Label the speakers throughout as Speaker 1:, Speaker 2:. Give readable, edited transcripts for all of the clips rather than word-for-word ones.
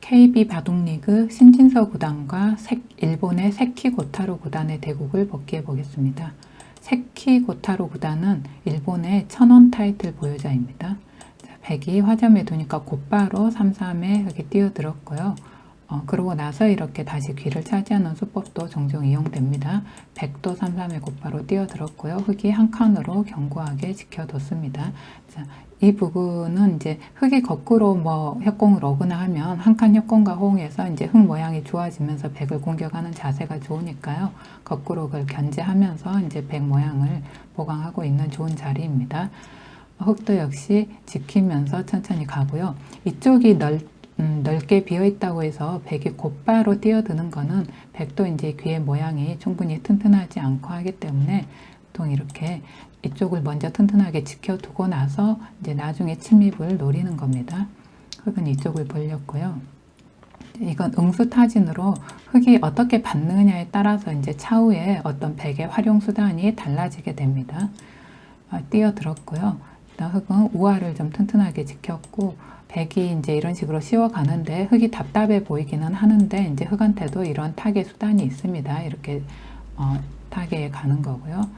Speaker 1: KB 바둑리그 신진서 구단과 일본의 세키 고타로 구단의 대국을 복귀해 보겠습니다. 세키 고타로 구단은 일본의 천원 타이틀 보유자입니다. 자, 백이 화점에 두니까 곧바로 3-3에 여기 뛰어들었고요. 그러고 나서 이렇게 다시 귀를 차지하는 수법도 종종 이용됩니다. 백도 3-3에 곧바로 뛰어들었고요. 흑이 한 칸으로 견고하게 지켜뒀습니다. 자, 이 부분은 이제 흑이 거꾸로 협공을 오거나 하면 한 칸 협공과 호응해서 이제 흑 모양이 좋아지면서 백을 공격하는 자세가 좋으니까요. 거꾸로 그걸 견제하면서 이제 백 모양을 보강하고 있는 좋은 자리입니다. 흑도 역시 지키면서 천천히 가고요. 이쪽이 넓게 비어 있다고 해서 백이 곧바로 뛰어드는 거는 백도 이제 귀의 모양이 충분히 튼튼하지 않고 하기 때문에 보통 이렇게 이쪽을 먼저 튼튼하게 지켜두고 나서 이제 나중에 침입을 노리는 겁니다. 흑은 이쪽을 벌렸고요. 이건 응수타진으로 흑이 어떻게 받느냐에 따라서 이제 차후에 어떤 백의 활용 수단이 달라지게 됩니다. 뛰어들었고요. 일단 흑은 우아를 좀 튼튼하게 지켰고 백이 이제 이런 식으로 씌워가는데 흑이 답답해 보이기는 하는데 이제 흑한테도 이런 타개 수단이 있습니다. 이렇게 타개에 가는 거고요.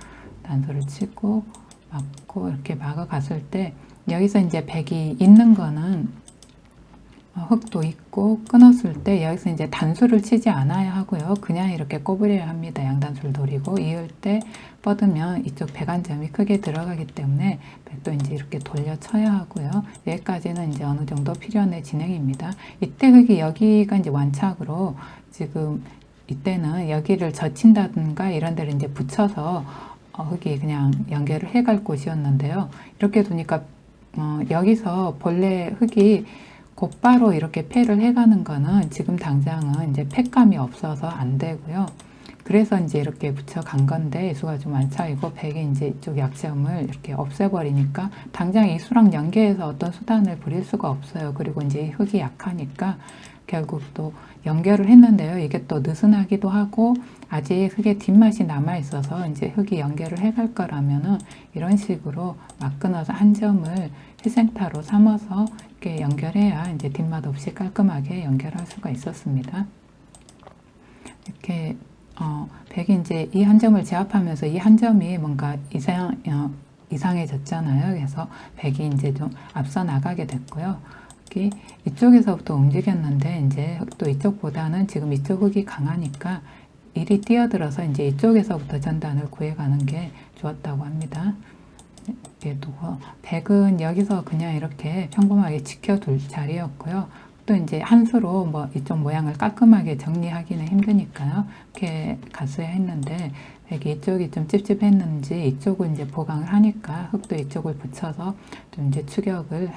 Speaker 1: 단수를 치고 막고 이렇게 막아갔을 때 여기서 이제 백이 있는 거는 흑도 있고 끊었을 때 여기서 이제 단수를 치지 않아야 하고요. 그냥 이렇게 꼬부려야 합니다. 양단수를 노리고 이을 때 뻗으면 이쪽 백 한 점이 크게 들어가기 때문에 백도 이제 이렇게 돌려 쳐야 하고요. 여기까지는 이제 어느 정도 필연의 진행입니다. 이때 흑이 여기가 이제 완착으로 지금 이때는 여기를 젖힌다든가 이런 데를 이제 붙여서 흑이 그냥 연결을 해갈 곳이었는데요. 이렇게 두니까 여기서 본래 흑이 곧바로 이렇게 패를 해가는 거는 지금 당장은 이제 패감이 없어서 안 되고요. 그래서 이제 이렇게 붙여간 건데 수가 좀 안 차이고 백이 이제 이쪽 약점을 이렇게 없애버리니까 당장 이 수랑 연계해서 어떤 수단을 부릴 수가 없어요. 그리고 이제 흑이 약하니까 결국 또 연결을 했는데요. 이게 또 느슨하기도 하고 아직 흑의 뒷맛이 남아 있어서 이제 흑이 연결을 해갈 거라면은 이런 식으로 막 끊어서 한 점을 희생타로 삼아서 이렇게 연결해야 이제 뒷맛 없이 깔끔하게 연결할 수가 있었습니다. 이렇게 백이 이제 이 한 점을 제압하면서 이 한 점이 뭔가 이상해졌잖아요. 그래서 백이 이제 좀 앞서 나가게 됐고요. 이쪽에서부터 움직였는데 이제 또 이쪽보다는 지금 이쪽 흑이 강하니까 이리 뛰어들어서 이제 이쪽에서부터 전단을 구해가는 게 좋았다고 합니다. 이렇게 두고 백은 여기서 그냥 이렇게 평범하게 지켜둘 자리였고요. 또 이제 한 수로 이쪽 모양을 깔끔하게 정리하기는 힘드니까요. 이렇게 갔어야 했는데 백이 이쪽이 좀 찝찝했는지 이쪽을 이제 보강을 하니까 흑도 이쪽을 붙여서 좀 이제 추격을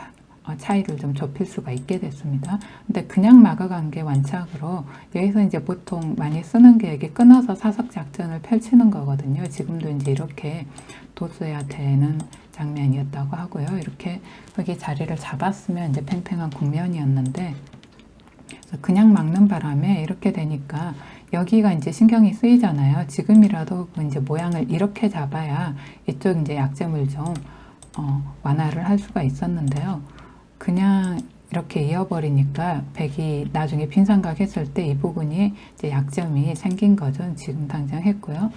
Speaker 1: 차이를 좀 좁힐 수가 있게 됐습니다. 근데 그냥 막아간 게 완착으로 여기서 이제 보통 많이 쓰는 게 여기 끊어서 사석 작전을 펼치는 거거든요. 지금도 이제 이렇게 뒀어야 되는 장면이었다고 하고요. 이렇게 여기 자리를 잡았으면 이제 팽팽한 국면이었는데 그냥 막는 바람에 이렇게 되니까 여기가 이제 신경이 쓰이잖아요. 지금이라도 이제 모양을 이렇게 잡아야 이쪽 이제 약점을 좀 완화를 할 수가 있었는데요. 그냥 이렇게 이어버리니까 백이 나중에 빈삼각 했을 때 이 부분이 이제 약점이 생긴 거죠. 지금 당장 했고요.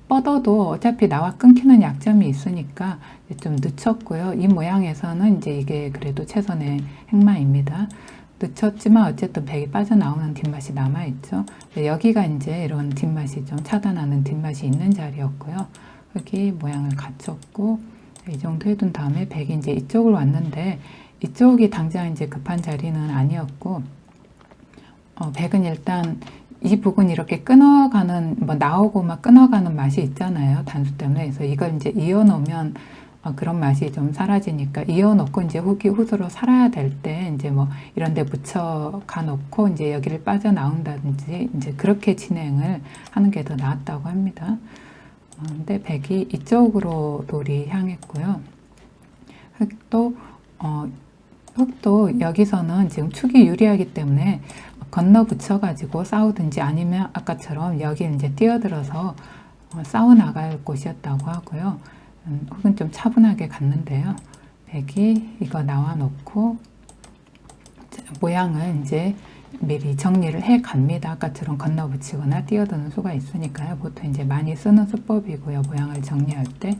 Speaker 1: 뻗어도 어차피 나와 끊기는 약점이 있으니까 좀 늦췄고요. 이 모양에서는 이제 이게 그래도 최선의 행마입니다. 늦췄지만 어쨌든 백이 빠져나오는 뒷맛이 남아있죠. 여기가 이제 이런 뒷맛이 좀 차단하는 뒷맛이 있는 자리였고요. 여기 모양을 갖췄고 이 정도 해둔 다음에 백이 이제 이쪽을 왔는데 이쪽이 당장 이제 급한 자리는 아니었고 백은 일단 이 부분 이렇게 끊어가는 나오고 막 끊어가는 맛이 있잖아요. 단수 때문에. 그래서 이걸 이제 이어놓으면 그런 맛이 좀 사라지니까 이어놓고 이제 흑이 훗으로 살아야 될 때 이제 이런 데 붙여 가놓고 이제 여기를 빠져나온다든지 이제 그렇게 진행을 하는 게 더 나았다고 합니다. 근데 백이 이쪽으로 돌이 향했고요. 흑도 여기서는 지금 축이 유리하기 때문에 건너 붙여가지고 싸우든지 아니면 아까처럼 여기 이제 뛰어들어서 싸워 나갈 곳이었다고 하고요. 흑은 좀 차분하게 갔는데요. 백이 이거 나와 놓고 모양을 이제 미리 정리를 해 갑니다. 아까처럼 건너붙이거나 뛰어드는 수가 있으니까요. 보통 이제 많이 쓰는 수법이고요. 모양을 정리할 때.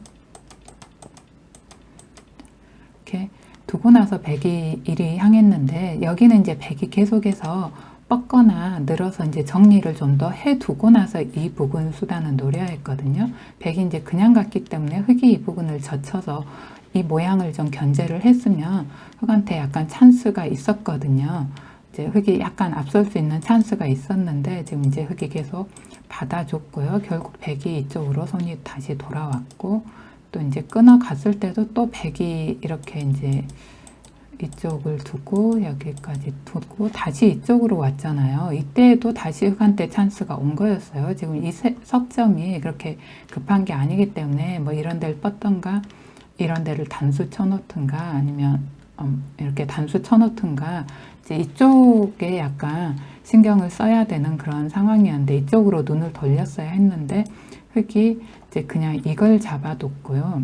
Speaker 1: 이렇게 두고 나서 백이 이리 향했는데, 여기는 이제 백이 계속해서 뻗거나 늘어서 이제 정리를 좀 더 해두고 나서 이 부분 수단은 노려야 했거든요. 백이 이제 그냥 갔기 때문에 흙이 이 부분을 젖혀서 이 모양을 좀 견제를 했으면 흙한테 약간 찬스가 있었거든요. 이제 흙이 약간 앞설 수 있는 찬스가 있었는데, 지금 이제 흙이 계속 받아줬고요. 결국 백이 이쪽으로 손이 다시 돌아왔고, 또 이제 끊어갔을 때도 또 백이 이렇게 이제 이쪽을 두고 여기까지 두고 다시 이쪽으로 왔잖아요. 이때에도 다시 흙한테 찬스가 온 거였어요. 지금 이 석점이 그렇게 급한 게 아니기 때문에 뭐 이런 데를 뻗던가 이런 데를 단수 쳐놓든가 아니면 이렇게 단수 쳐놓든가 이제 이쪽에 약간 신경을 써야 되는 그런 상황이었는데, 이쪽으로 눈을 돌렸어야 했는데 흙이 이제 그냥 이걸 잡아뒀고요.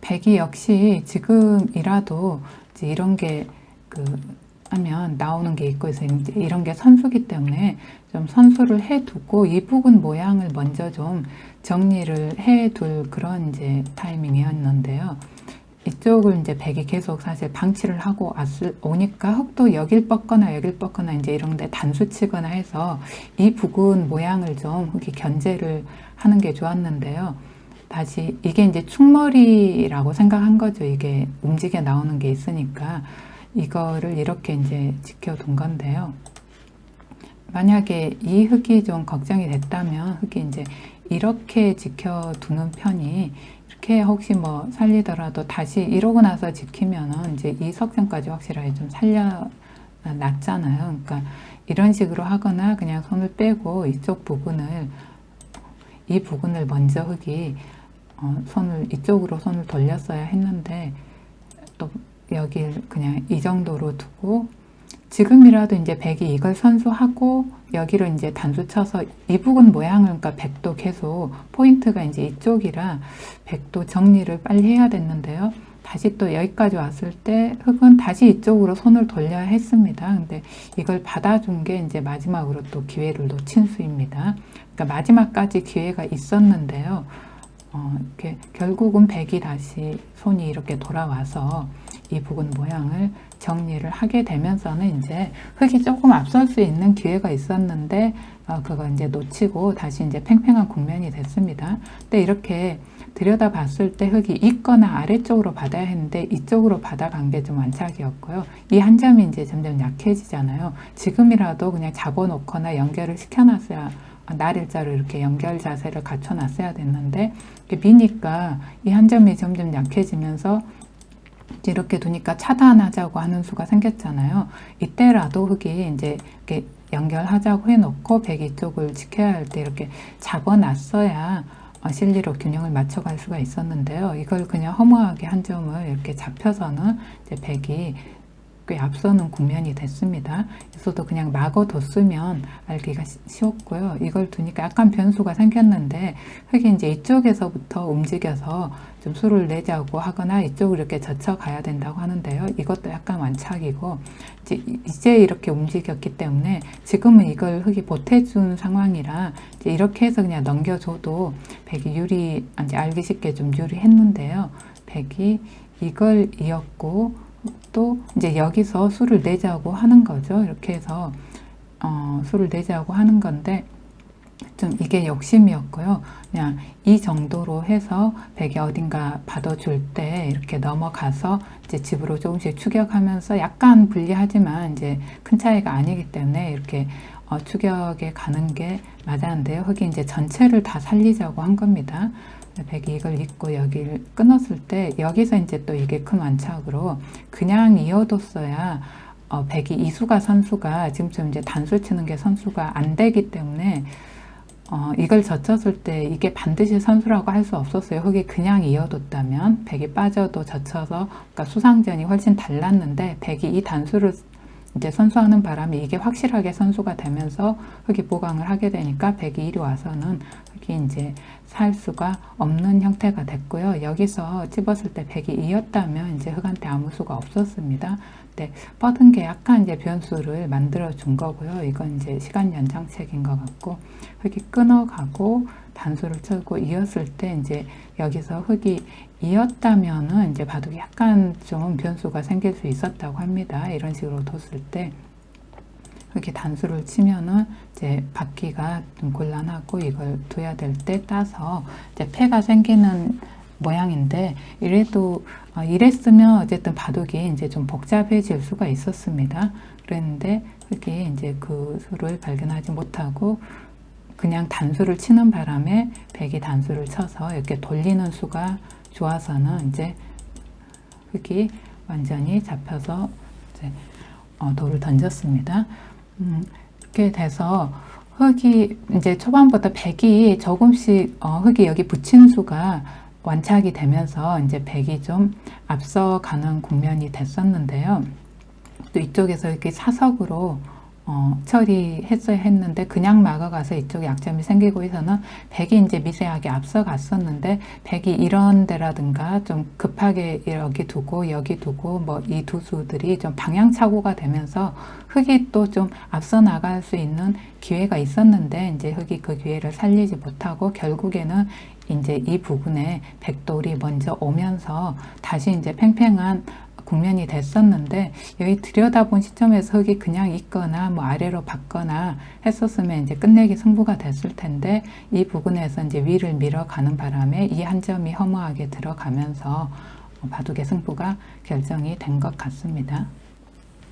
Speaker 1: 백이 역시 지금이라도 이제 이런 게 하면 나오는 게 있고 해서 이제 이런 게 선수기 때문에 좀 선수를 해두고 이 부분 모양을 먼저 좀 정리를 해둘 그런 이제 타이밍이었는데요. 이쪽을 이제 백이 계속 사실 방치를 하고 오니까 흙도 여길 뻗거나 여길 뻗거나 이제 이런 데 단수 치거나 해서 이 부분 모양을 좀 흙이 견제를 하는 게 좋았는데요. 다시 이게 이제 충머리라고 생각한 거죠. 이게 움직여 나오는 게 있으니까 이거를 이렇게 이제 지켜둔 건데요. 만약에 이 흙이 좀 걱정이 됐다면 흙이 이제 이렇게 지켜두는 편이, 이렇게 혹시 뭐 살리더라도 다시 이러고 나서 지키면은 이제 이 석점까지 확실하게 좀 살려놨잖아요. 그러니까 이런 식으로 하거나 그냥 손을 빼고 이쪽 부분을, 이 부분을 먼저 흙이 이쪽으로 손을 돌렸어야 했는데, 또 여길 그냥 이 정도로 두고, 지금이라도 이제 백이 이걸 선수하고 여기를 이제 단수 쳐서 이 부분 모양을, 그러니까 백도 계속 포인트가 이제 이쪽이라 백도 정리를 빨리 해야 됐는데요. 다시 또 여기까지 왔을 때 흙은 다시 이쪽으로 손을 돌려야 했습니다. 근데 이걸 받아준 게 이제 마지막으로 또 기회를 놓친 수입니다. 그러니까 마지막까지 기회가 있었는데요. 이렇게 결국은 백이 다시 손이 이렇게 돌아와서 이 부분 모양을 정리를 하게 되면서는 이제 흙이 조금 앞설 수 있는 기회가 있었는데 그거 이제 놓치고 다시 이제 팽팽한 국면이 됐습니다. 근데 이렇게 들여다 봤을 때 흙이 있거나 아래쪽으로 받아야 했는데 이쪽으로 받아간 게 좀 완착이었고요. 이 한 점이 이제 점점 약해지잖아요. 지금이라도 그냥 잡아놓거나 연결을 시켜놨어야, 날일자로 이렇게 연결 자세를 갖춰놨어야 됐는데, 미니까 이 한 점이 점점 약해지면서 이렇게 두니까 차단하자고 하는 수가 생겼잖아요. 이때라도 흙이 이제 이렇게 연결하자고 해놓고 백이 쪽을 지켜야 할 때 이렇게 잡아놨어야 실리로 균형을 맞춰갈 수가 있었는데요. 이걸 그냥 허무하게 한 점을 이렇게 잡혀서는 이제 백이 꽤 앞서는 국면이 됐습니다. 그래서도 그냥 막아뒀으면 알기가 쉬웠고요. 이걸 두니까 약간 변수가 생겼는데 흙이 이제 이쪽에서부터 움직여서 좀 수를 내자고 하거나 이쪽으로 이렇게 젖혀가야 된다고 하는데요. 이것도 약간 완착이고 이제 이렇게 움직였기 때문에 지금은 이걸 흙이 보태준 상황이라 이제 이렇게 해서 그냥 넘겨줘도 백이 이제 알기 쉽게 좀 유리했는데요. 백이 이걸 이었고 또 이제 여기서 수를 내자고 하는 거죠. 이렇게 해서 수를 내자고 하는 건데 좀 이게 욕심이었고요. 그냥 이 정도로 해서 백이 어딘가 받아줄 때 이렇게 넘어가서 이제 집으로 조금씩 추격하면서 약간 불리하지만 이제 큰 차이가 아니기 때문에 이렇게 추격에 가는 게 맞았는데요. 흙이 이제 전체를 다 살리자고 한 겁니다. 백이 이걸 잇고 여기를 끊었을 때 여기서 이제 또 이게 큰 완착으로 그냥 이어뒀어야 백이 이수가 선수가 지금처럼 이제 단수 치는 게 선수가 안 되기 때문에 이걸 젖혔을 때 이게 반드시 선수라고 할 수 없었어요. 흙이 그냥 이어뒀다면 백이 빠져도 젖혀서, 그러니까 수상전이 훨씬 달랐는데 백이 이 단수를 이제 선수하는 바람에 이게 확실하게 선수가 되면서 흙이 보강을 하게 되니까 백이 이리 와서는 흙이 이제 살 수가 없는 형태가 됐고요. 여기서 집었을 때 백이 이었다면 이제 흙한테 아무 수가 없었습니다. 네, 뻗은 게 약간 이제 변수를 만들어 준 거고요. 이건 이제 시간 연장책인 것 같고, 흙이 끊어가고 단수를 쳐고 이었을 때 이제 여기서 흙이 이었다면은 이제 바둑이 약간 좀 변수가 생길 수 있었다고 합니다. 이런 식으로 뒀을 때 이렇게 단수를 치면은 이제 받기가 좀 곤란하고 이걸 둬야 될 때 따서 이제 패가 생기는 모양인데, 이랬으면 어쨌든 바둑이 이제 좀 복잡해질 수가 있었습니다. 그랬는데 흙이 이제 그 수를 발견하지 못하고 그냥 단수를 치는 바람에 백이 단수를 쳐서 이렇게 돌리는 수가 좋아서는 이제 흙이 완전히 잡혀서 이제 돌을 던졌습니다. 이렇게 돼서 흙이 이제 초반부터 백이 조금씩 흙이 여기 붙인 수가 완착이 되면서 이제 백이 좀 앞서가는 국면이 됐었는데요. 또 이쪽에서 이렇게 사석으로 처리했어야 했는데 그냥 막아가서 이쪽에 약점이 생기고 해서는 백이 이제 미세하게 앞서갔었는데 백이 이런 데라든가 좀 급하게 여기 두고 뭐 이 두 수들이 좀 방향착오가 되면서 흙이 또 좀 앞서 나갈 수 있는 기회가 있었는데 이제 흙이 그 기회를 살리지 못하고 결국에는 이제 이 부분에 백돌이 먼저 오면서 다시 이제 팽팽한 국면이 됐었는데, 여기 들여다본 시점에서 흙이 그냥 있거나 뭐 아래로 받거나 했었으면 이제 끝내기 승부가 됐을 텐데, 이 부분에서 이제 위를 밀어가는 바람에 이 한 점이 허무하게 들어가면서 바둑의 승부가 결정이 된 것 같습니다.